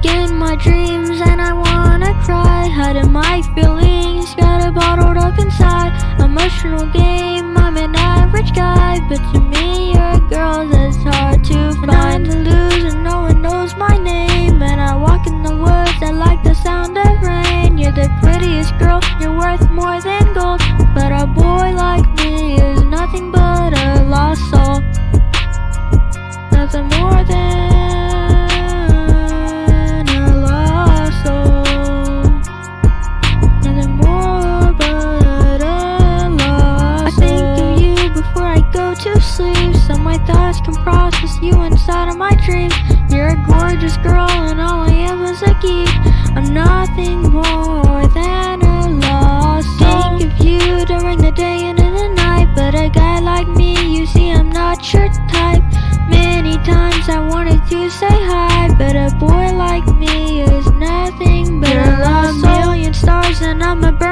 in my dreams and I wanna cry, hiding my feelings, got it bottled up inside. Emotional game, I'm an average guy, but to me you're a girl that's hard to find. And I'm the loser, no one knows my name, and I walk in the woods, I like the sound of rain. You're the prettiest girl, you're worth more than gold, but a boy like me is nothing but a lost soul. Nothing more than a lost soul. Nothing more but a lost soul. I think of you before I go to sleep, so my thoughts can process you inside of my dreams. You're a gorgeous girl and all I am is a geek. I'm nothing more than a lost soul. Think of you during the day and in the night, but a guy like me, you see I'm not your type. Many times I wanted to say hi, but a boy like me is nothing but a lost soul. A million stars and I'm a bird.